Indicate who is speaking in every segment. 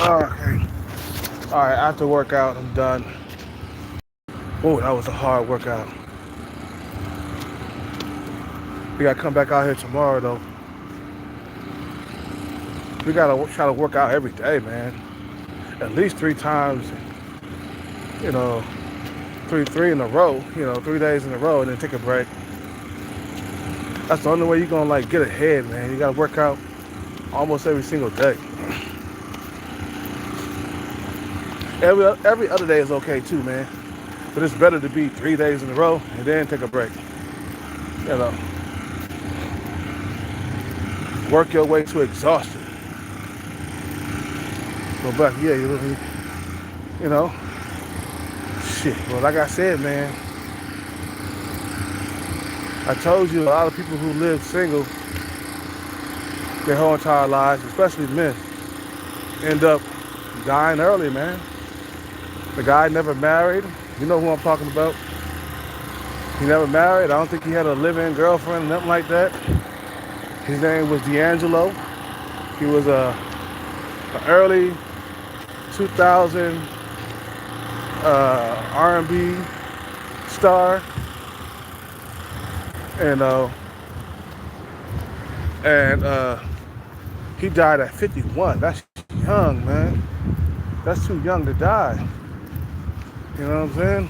Speaker 1: Okay. All right, after workout, I'm done. Oh, that was a hard workout. We gotta come back out here tomorrow, though. We gotta try to work out every day, man. At least 3 times, you know, three in a row, 3 days in a row, and then take a break. That's the only way you're gonna like get ahead, man. You gotta work out almost every single day. Every other day is okay too, man. But it's better to be 3 days in a row and then take a break. You know, work your way to exhaustion. Go back, yeah, you know, shit. Well, like I said, man, I told you a lot of people who live single their whole entire lives, especially men, end up dying early, man. The guy never married. You know who I'm talking about. He never married. I don't think he had a live-in girlfriend, nothing like that. His name was Angelo. He was an early 2000 R&B star, and he died at 51. That's young, man. That's too young to die. You know what I'm saying?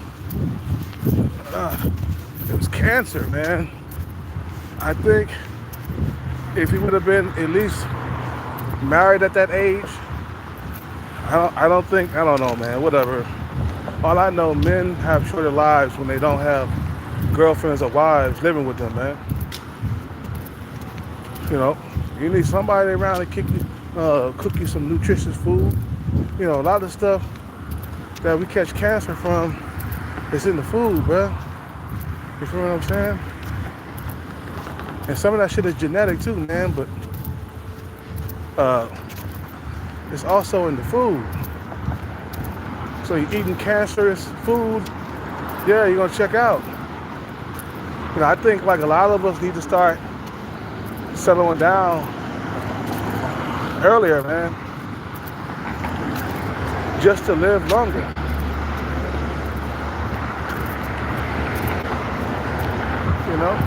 Speaker 1: It was cancer, man. I think if he would have been at least married at that age, I don't know, man. Whatever. All I know, men have shorter lives when they don't have girlfriends or wives living with them, man. You know, you need somebody around to cook you some nutritious food. You know, a lot of stuff that we catch cancer from is in the food, bro. You feel what I'm saying? And some of that shit is genetic too, man, but it's also in the food. So you're eating cancerous food, yeah, you're gonna check out. You know, I think like a lot of us need to start settling down earlier, man, just to live longer. You know?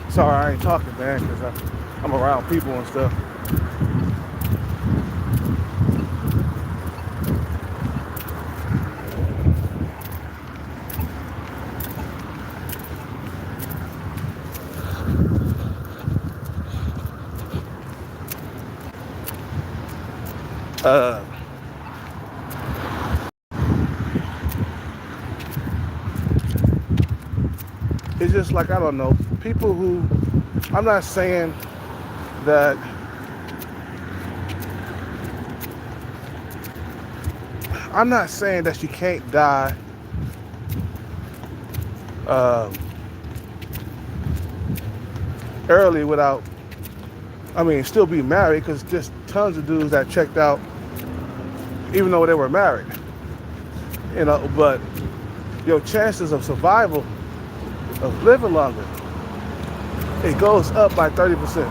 Speaker 1: Sorry, I ain't talking, man, because I'm around people and stuff. Uh, it's just like, I don't know, people who, I'm not saying that you can't die early without, still be married, because there's tons of dudes that checked out even though they were married. You know, but your chances of survival, of living longer, it goes up by 30%.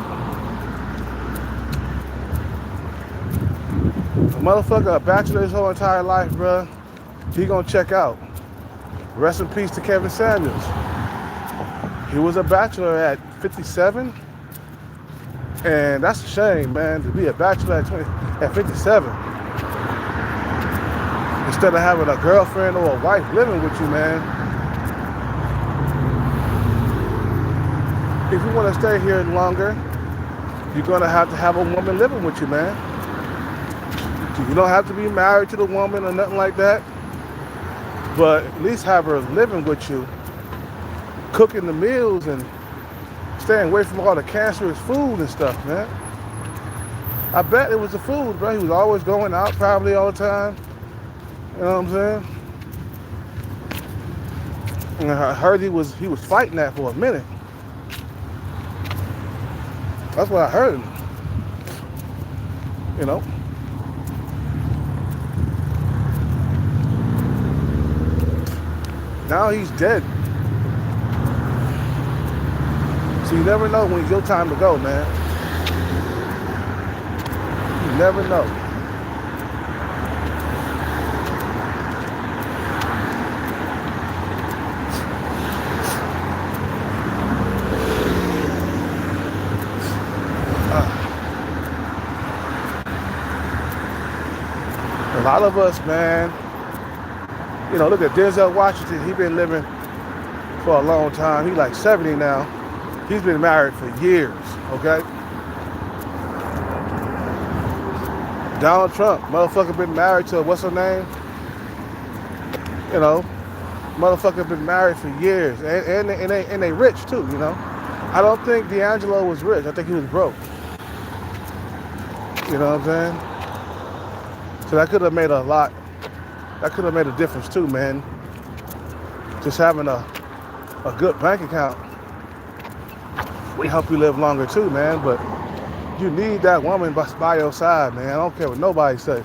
Speaker 1: A motherfucker, a bachelor his whole entire life, bruh, he gonna check out. Rest in peace to Kevin Samuels. He was a bachelor at 57, and that's a shame, man, to be a bachelor at 57. Instead of having a girlfriend or a wife living with you, man. if you want to stay here longer, you're gonna have to have a woman living with you, man. You don't have to be married to the woman or nothing like that, but at least have her living with you, cooking the meals and staying away from all the cancerous food and stuff, man. I bet it was the food, bro. He was always going out probably all the time. You know what I'm saying? And I heard he was fighting that for a minute. That's what I heard. You know? Now he's dead. So you never know when it's your time to go, man. You never know. A lot of us, man, you know, look at Denzel Washington. He's been living for a long time. He's like 70 now. He's been married for years, okay? Donald Trump, motherfucker been married to, what's her name? You know, motherfucker been married for years. And they rich too, you know? I don't think Angelo was rich. I think he was broke. You know what I'm saying? So that could have made a difference too, man. Just having a good bank account will help you live longer too, man. But you need that woman by your side, man. I don't care what nobody say.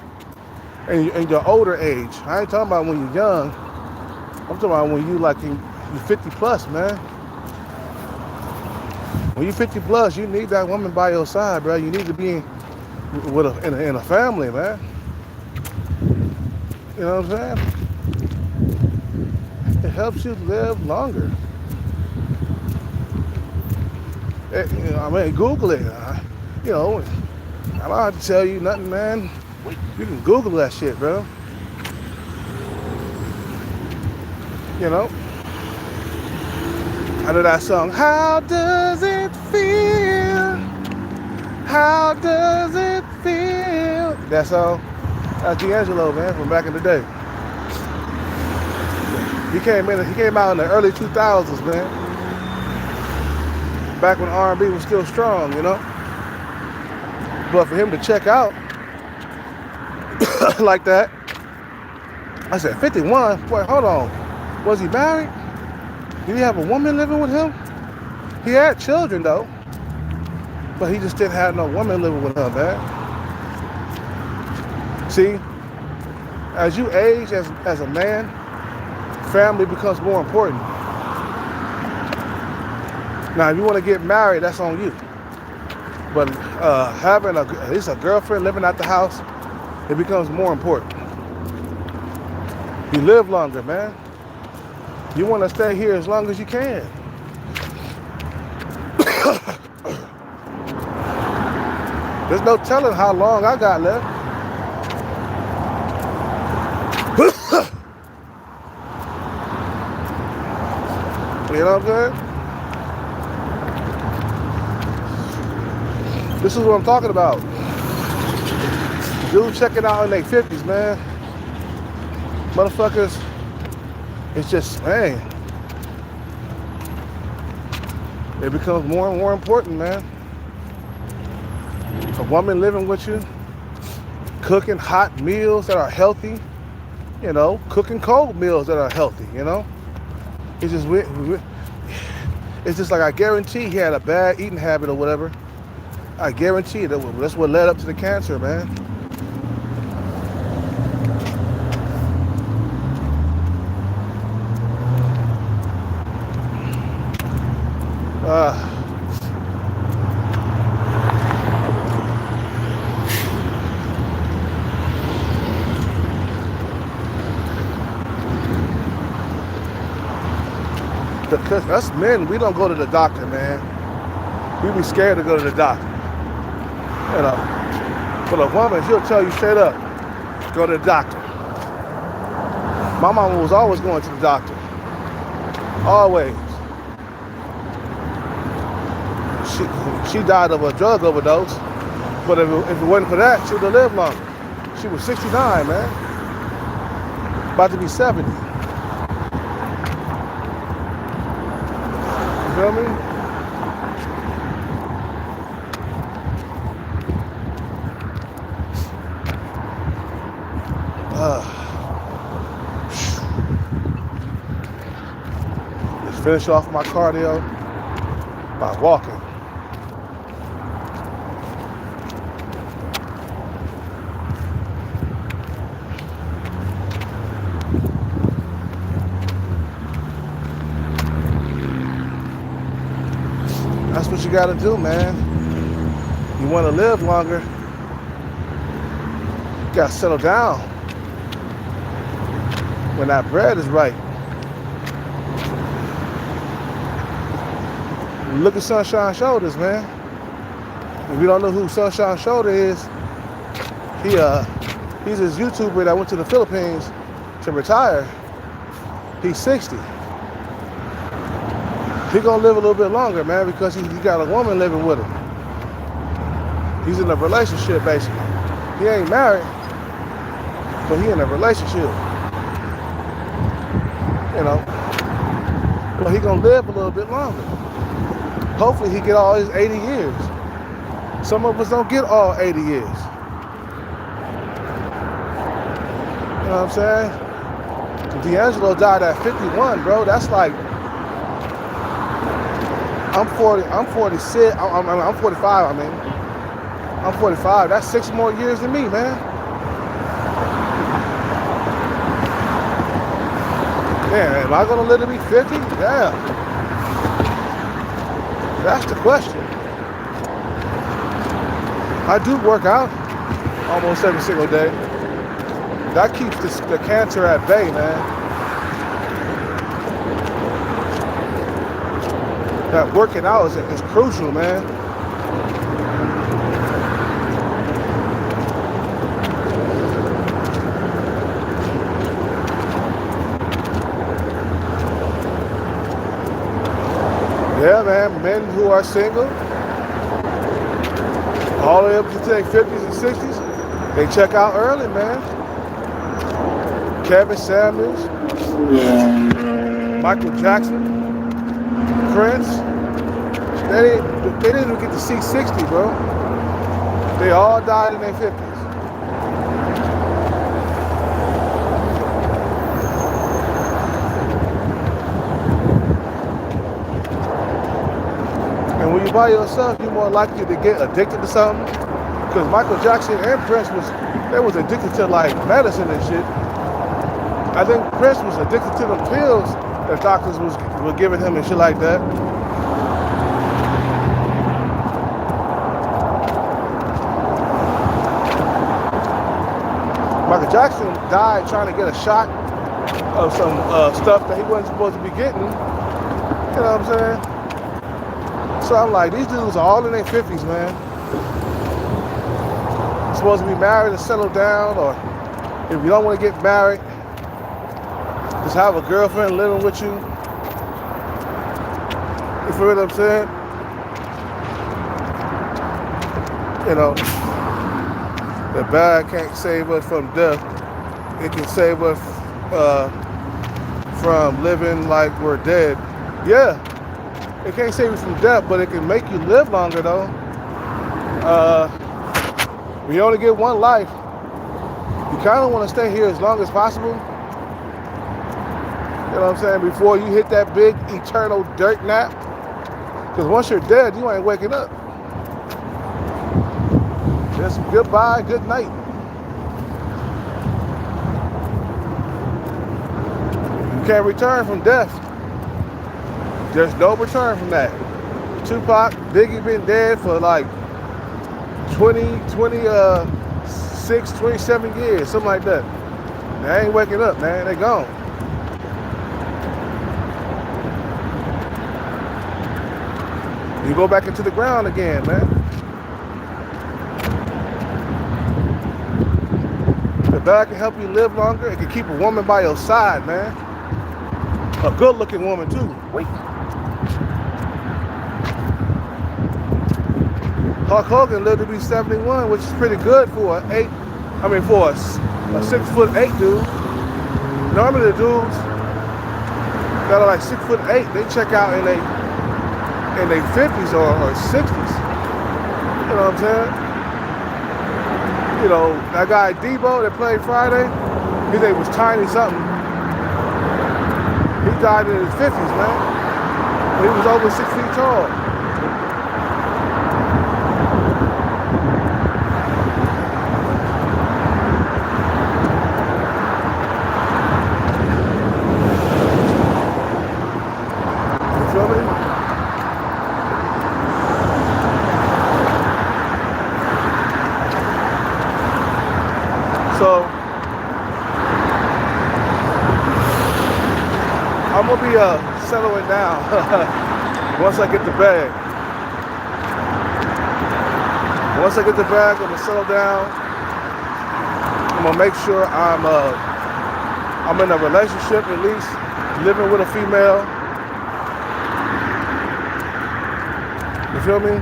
Speaker 1: And in your older age, I ain't talking about when you're young. I'm talking about when you're 50 plus, man. When you're 50 plus, you need that woman by your side, bro. You need to be in a family, man. You know what I'm saying? It helps you live longer. I mean, Google it. You know, I don't have to tell you nothing, man. You can Google that shit, bro. You know? I know that song, How Does It Feel? How does it feel? That song? That's Angelo, man, from back in the day. He came out in the early 2000s, man. Back when R&B was still strong, you know. But for him to check out like that, I said, 51? Boy, hold on. Was he married? Did he have a woman living with him? He had children, though. But he just didn't have no woman living with him, man. See, as you age as a man, family becomes more important. Now, if you want to get married, that's on you. But having at least a girlfriend living at the house, it becomes more important. You live longer, man. You want to stay here as long as you can. There's no telling how long I got left. You know what I'm saying? This is what I'm talking about. Dudes checking out in their 50s, man. Motherfuckers, it's just, man. It becomes more and more important, man. A woman living with you, cooking hot meals that are healthy, you know, cooking cold meals that are healthy, you know. It's just like, I guarantee he had a bad eating habit or whatever. I guarantee that's what led up to the cancer, man. Because us men, we don't go to the doctor, man. We be scared to go to the doctor. You know. But a woman, she'll tell you straight up, go to the doctor. My mama was always going to the doctor. Always. she died of a drug overdose. But if it wasn't for that, she would have lived longer. She was 69, man. About to be 70. You feel me? Just finish off my cardio by walking. That's what you gotta do, man. You wanna live longer, you gotta settle down when that bread is right. Look at Sunshine Shoulders, man. If you don't know who Sunshine Shoulder is, he's this YouTuber that went to the Philippines to retire. He's 60. He gonna live a little bit longer, man, because he got a woman living with him. He's in a relationship, basically. He ain't married, but he in a relationship. You know, but he gonna live a little bit longer. Hopefully he get all his 80 years. Some of us don't get all 80 years. You know what I'm saying? Angelo died at 51, bro. That's like, I'm 46, I'm 45, I mean. I'm 45, that's 6 more years than me, man. Man, am I gonna live to be 50? Yeah. That's the question. I do work out almost every single day. That keeps the cancer at bay, man. That working out is crucial, man. Yeah, man, men who are single, all the way up to their 50s and 60s, they check out early, man. Kevin Samuels, Michael Jackson, Prince, they didn't even get to see 60, bro. They all died in their 50s. And when you're by yourself, you're more likely to get addicted to something. Because Michael Jackson and Prince was addicted to like medicine and shit. I think Prince was addicted to the pills that doctors were giving him and shit like that. Michael Jackson died trying to get a shot of some stuff that he wasn't supposed to be getting. You know what I'm saying? So I'm like, these dudes are all in their 50s, man. Supposed to be married and settle down, or if you don't want to get married, just have a girlfriend living with you. You feel what I'm saying? You know, the bad can't save us from death. It can save us from living like we're dead. Yeah, it can't save you from death, but it can make you live longer, though. We only get one life. You kind of want to stay here as long as possible. You know what I'm saying? Before you hit that big eternal dirt nap. Because once you're dead, you ain't waking up. Just goodbye, good night. You can't return from death. There's no return from that. Tupac, Biggie been dead for like 26, 27 years, something like that. They ain't waking up, man. They gone. You go back into the ground again, man. The bag can help you live longer. It can keep a woman by your side, man. A good-looking woman, too. Wait. Hulk Hogan lived to be 71, which is pretty good for for a 6'8" dude. Normally the dudes that are like 6'8", they check out in their 50s or 60s. You know what I'm saying? You know, that guy Debo that played Friday, his name was Tiny something. He died in his 50s, man. He was over 6 feet tall. You feel me? So I'm gonna be settling down once I get the bag. Once I get the bag, I'm gonna settle down. I'm gonna make sure I'm in a relationship, at least living with a female. You feel me?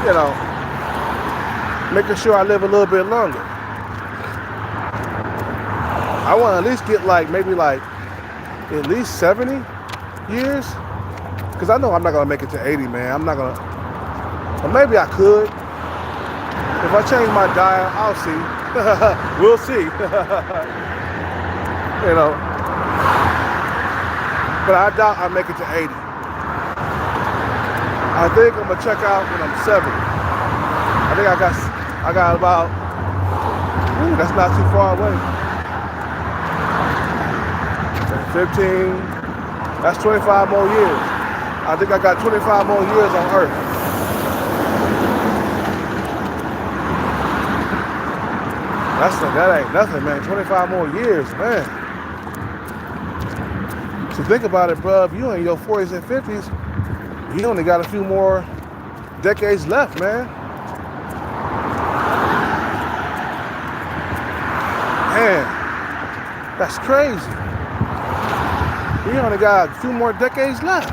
Speaker 1: You know, making sure I live a little bit longer. I want to at least get maybe at least 70 years. Because I know I'm not going to make it to 80, man. I'm not going to, or maybe I could. If I change my diet, I'll see. We'll see. You know. But I doubt I'll make it to 80. I think I'm going to check out when I'm 70. I think I got about, that's not too far away. 15, that's 25 more years. I think I got 25 more years on Earth. That ain't nothing, man. 25 more years, man. So think about it, bro. If you in your 40s and 50s, you only got a few more decades left, man. Man, that's crazy. We only got a few more decades left.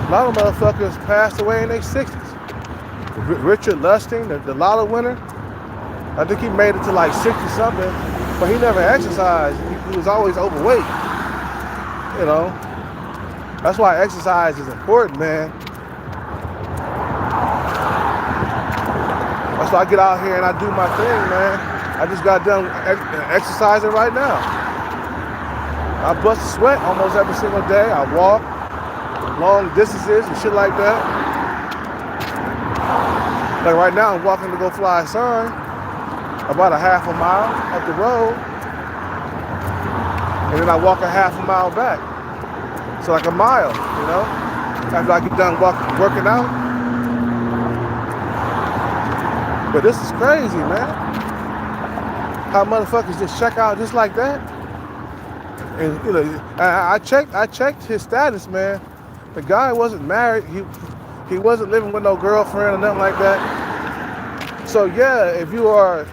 Speaker 1: A lot of motherfuckers passed away in their 60s. Richard Lusting, the lotto winner, I think he made it to like 60-something, but he never exercised. He was always overweight. You know? That's why exercise is important, man. That's why I get out here and I do my thing, man. I just got done exercising right now. I bust a sweat almost every single day. I walk long distances and shit like that. Like right now, I'm walking to go fly a sign about a half a mile up the road. And then I walk a half a mile back. So like a mile, you know? After I get done working out. But this is crazy, man. How motherfuckers just check out just like that. And you know, I checked his status, man. The guy wasn't married. He wasn't living with no girlfriend or nothing like that. So yeah, if you are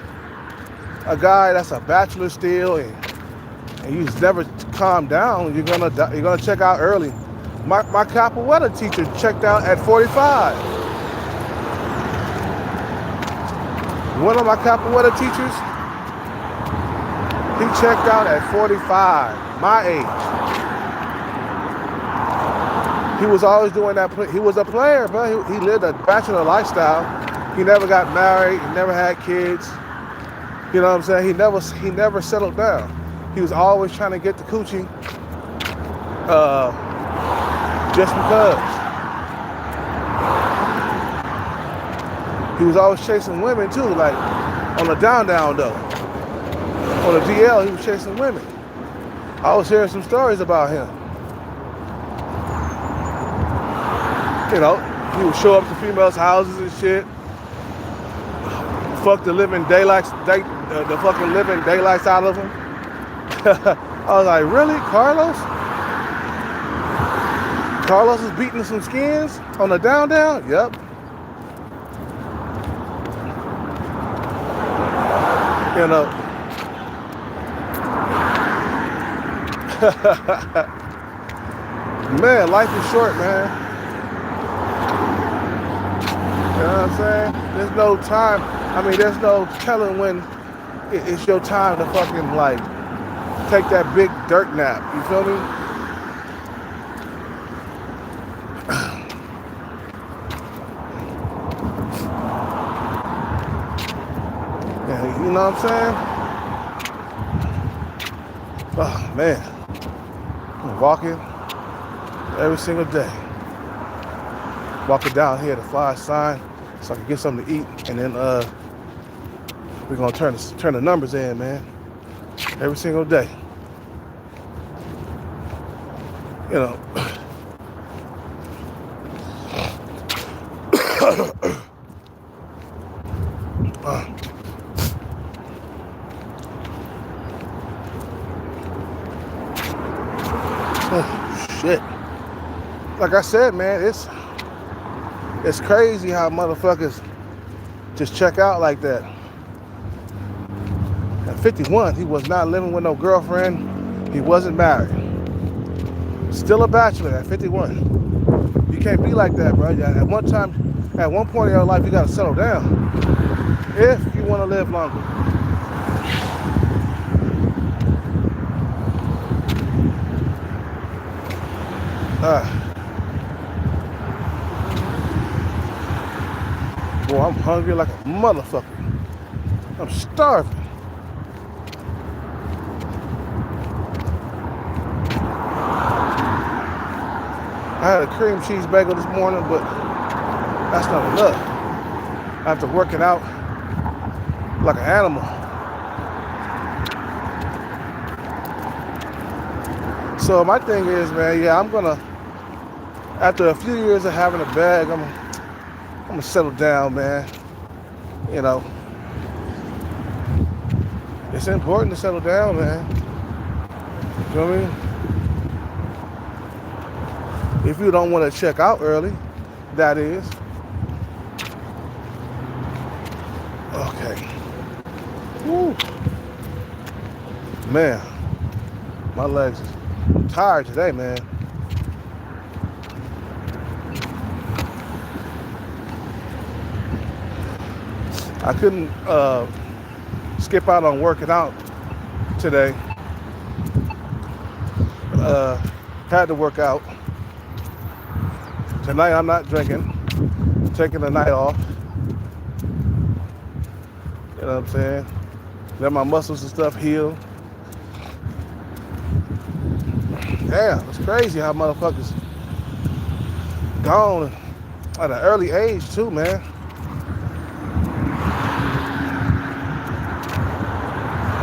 Speaker 1: a guy that's a bachelor still and you just never calm down, you're gonna check out early. My capoeira teacher checked out at 45. One of my capoeira teachers, he checked out at 45, my age. He was always doing that. He was a player, but he lived a bachelor lifestyle. He never got married. He never had kids. You know what I'm saying? He never settled down. He was always trying to get the coochie, just because. He was always chasing women too, like on the down though. On the DL, he was chasing women. I was hearing some stories about him. You know, he would show up to females' houses and shit. Fuck the living daylights, the fucking living daylights out of them. I was like, really, Carlos? Carlos is beating some skins on the down? Yep. You know, Man, life is short, man. You know what I'm saying? There's no time. I mean, there's no telling when it's your time to fucking like take that big dirt nap. You feel me? Yeah, you know what I'm saying? Oh man, I'm walking every single day. Walking down here to fly a sign so I can get something to eat, and then we're gonna turn the numbers in, man. Every single day. You know. Oh, shit. Like I said, man, it's crazy how motherfuckers just check out like that. At 51, he was not living with no girlfriend. He wasn't married. Still a bachelor at 51. You can't be like that, bro. At one point in your life, you gotta settle down if you want to live longer. Boy, I'm hungry like a motherfucker. I'm starving. I had a cream cheese bagel this morning, but that's not enough. After working out like an animal. So my thing is, man, yeah, I'm gonna, after a few years of having a bag, I'm gonna settle down, man. You know, it's important to settle down, man. You know what I mean? If you don't want to check out early, that is. Okay. Woo. Man, my legs are tired today, man. I couldn't skip out on working out today. Had to work out. Tonight I'm not drinking. Taking the night off. You know what I'm saying? Let my muscles and stuff heal. Damn, it's crazy how motherfuckers gone at an early age too, man.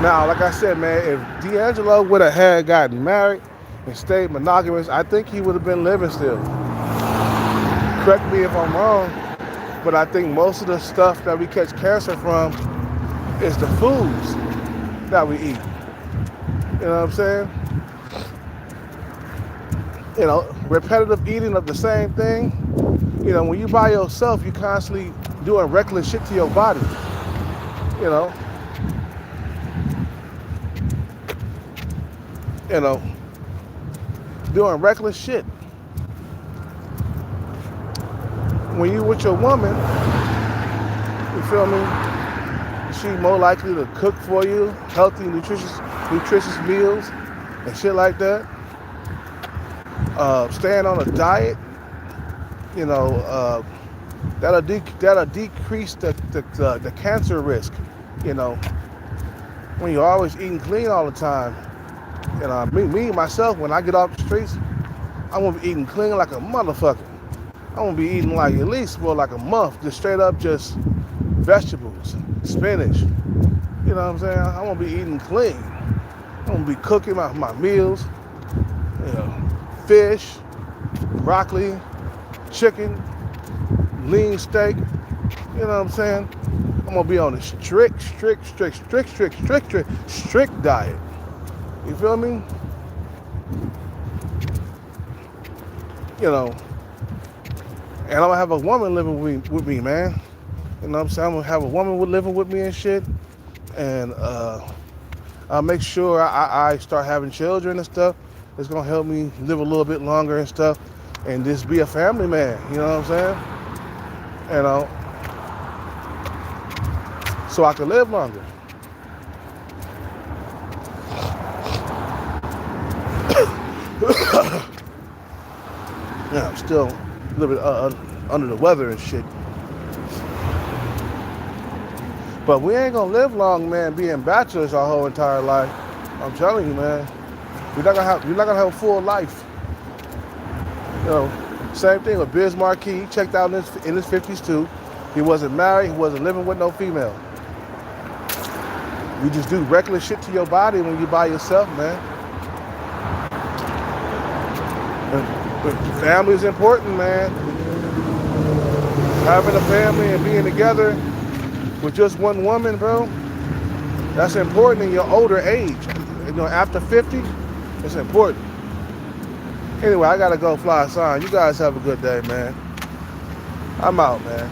Speaker 1: Now, like I said, man, if D'Angelo would have gotten married and stayed monogamous, I think he would have been living still. Correct me if I'm wrong, but I think most of the stuff that we catch cancer from is the foods that we eat. You know what I'm saying? You know, repetitive eating of the same thing. You know, when you by yourself, you constantly doing reckless shit to your body. You know? You know, doing reckless shit. When you with your woman, you feel me? She more likely to cook for you, healthy, nutritious meals and shit like that. Staying on a diet, you know, that'll decrease the cancer risk. You know, when you're always eating clean all the time. You know, me myself, when I get off the streets, I won't be eating clean like a motherfucker. I won't be eating like at least for like a month, just straight up just vegetables, spinach. You know what I'm saying? I won't be eating clean. I won't be cooking my meals. You know, fish, broccoli, chicken, lean steak. You know what I'm saying? I'm gonna be on a strict diet. You feel me? You know, and I'm gonna have a woman living with me, man. You know what I'm saying? I'm gonna have a woman living with me and shit. And I'll make sure I start having children and stuff It's gonna help me live a little bit longer and stuff, and just be a family man. You know what I'm saying? You know, so I can live longer. Yeah, I'm still a little bit under the weather and shit. But we ain't gonna live long, man, being bachelors our whole entire life. I'm telling you, man. You're not gonna have a full life. You know, same thing with Biz Marquis. He checked out in his 50s too. He wasn't married. He wasn't living with no female. You just do reckless shit to your body when you by yourself, man. And family is important, man. Having a family and being together with just one woman, bro, that's important in your older age. You know, after 50, it's important. Anyway, I gotta go fly a sign. You guys have a good day, man. I'm out, man.